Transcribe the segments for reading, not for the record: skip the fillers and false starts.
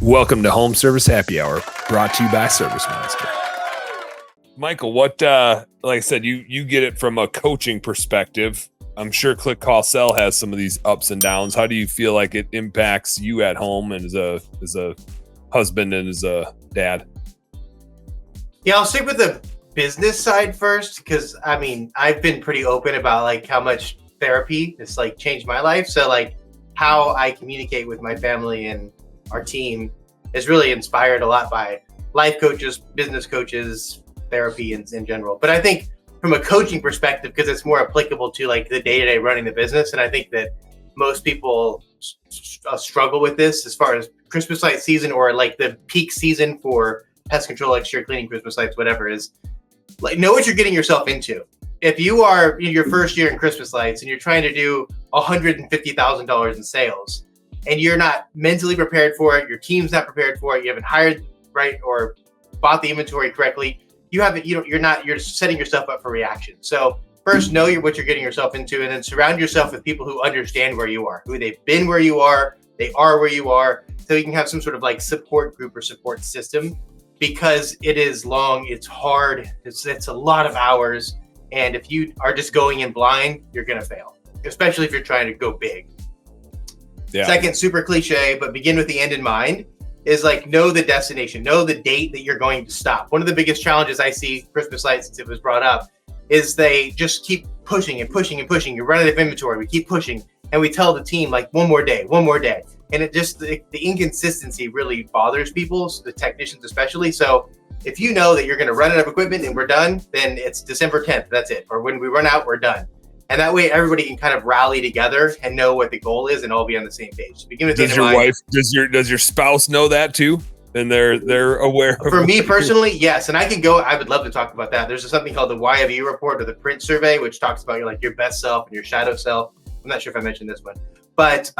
Welcome to Home Service Happy Hour, brought to you by Service Monster. Michael, what, like I said, you get it from a coaching perspective. I'm sure Click, Call, Sell has some of these ups and downs. How do you feel like it impacts you at home and as a husband and as a dad? Yeah, I'll stick with the business side first, because I mean, I've been pretty open about like how much therapy has like changed my life. So like how I communicate with my family and our team is really inspired a lot by life coaches, business coaches, therapy in general. But I think from a coaching perspective, because it's more applicable to like the day-to-day running the business. And I think that most people struggle with this as far as Christmas light season or like the peak season for pest control, exterior cleaning, Christmas lights, whatever, is like, know what you're getting yourself into. If you are in your first year in Christmas lights and you're trying to do $150,000 in sales and you're not mentally prepared for it, your team's not prepared for it, you haven't hired right or bought the inventory correctly, you're setting yourself up for reaction. So first, know what you're getting yourself into, and then surround yourself with people who understand where you are, who they've been where you are, they are where you are, so you can have some sort of like support group or support system, because it is long, it's hard, it's a lot of hours. And if you are just going in blind, you're going to fail, especially if you're trying to go big. Yeah. Second, super cliche, but begin with the end in mind, is like know the destination, know the date that you're going to stop. One of the biggest challenges I see Christmas lights, since it was brought up, is they just keep pushing and pushing and pushing. You're running out of inventory. We keep pushing, and we tell the team like one more day. And it just, the inconsistency really bothers people, the technicians especially. So if you know that you're going to run out of equipment and we're done, then it's December 10th. That's it. Or when we run out, we're done. And that way everybody can kind of rally together and know what the goal is and all be on the same page. So begin with does your wife, does your spouse know that too? And they're aware. For me personally, yes. And I would love to talk about that. There's something called the YFU report or the print survey, which talks about your best self and your shadow self. I'm not sure if I mentioned this one, but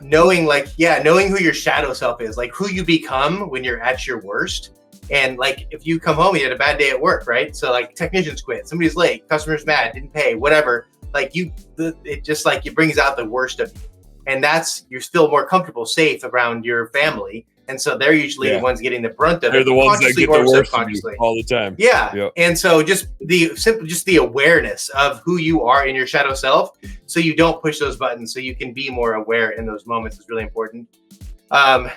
knowing who your shadow self is, like who you become when you're at your worst. And like, if you come home, you had a bad day at work, right? So like technicians quit, somebody's late, customer's mad, didn't pay, whatever. Like it brings out the worst of you. And you're still more comfortable, safe around your family. And so they're usually the ones getting the brunt of it. They're the ones that get the worst of you all the time. Yeah. Yep. And so just the awareness of who you are in your shadow self, so you don't push those buttons, so you can be more aware in those moments, is really important.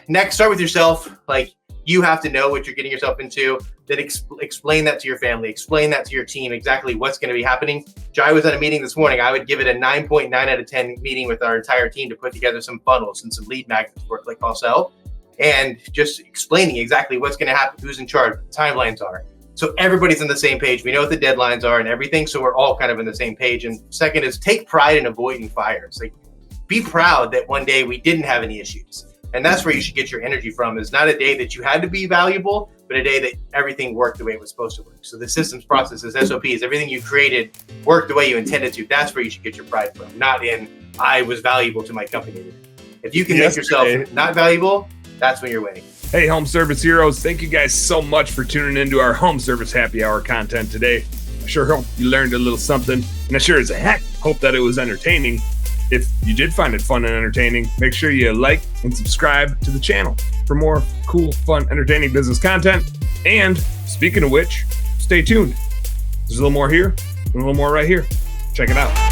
Next, start with yourself. Like, you have to know what you're getting yourself into. Then explain that to your family, explain that to your team, exactly what's going to be happening. Jai was at a meeting this morning. I would give it a 9.9 out of 10 meeting with our entire team to put together some funnels and some lead magnets for Click, Call, Sell, and just explaining exactly what's going to happen, who's in charge, what the timelines are. So everybody's on the same page. We know what the deadlines are and everything. So we're all kind of on the same page. And second is take pride in avoiding fires. Like, be proud that one day we didn't have any issues. And that's where you should get your energy from, is not a day that you had to be valuable, but a day that everything worked the way it was supposed to work. So the systems, processes, SOPs, everything you created worked the way you intended to. That's where you should get your pride from, not in, I was valuable to my company. If you can make yourself not valuable, that's when you're winning. Hey, Home Service Heroes. Thank you guys so much for tuning into our Home Service Happy Hour content today. I sure hope you learned a little something, and I sure as heck hope that it was entertaining. If you did find it fun and entertaining, make sure you like and subscribe to the channel for more cool, fun, entertaining business content. And speaking of which, stay tuned. There's a little more here and a little more right here. Check it out.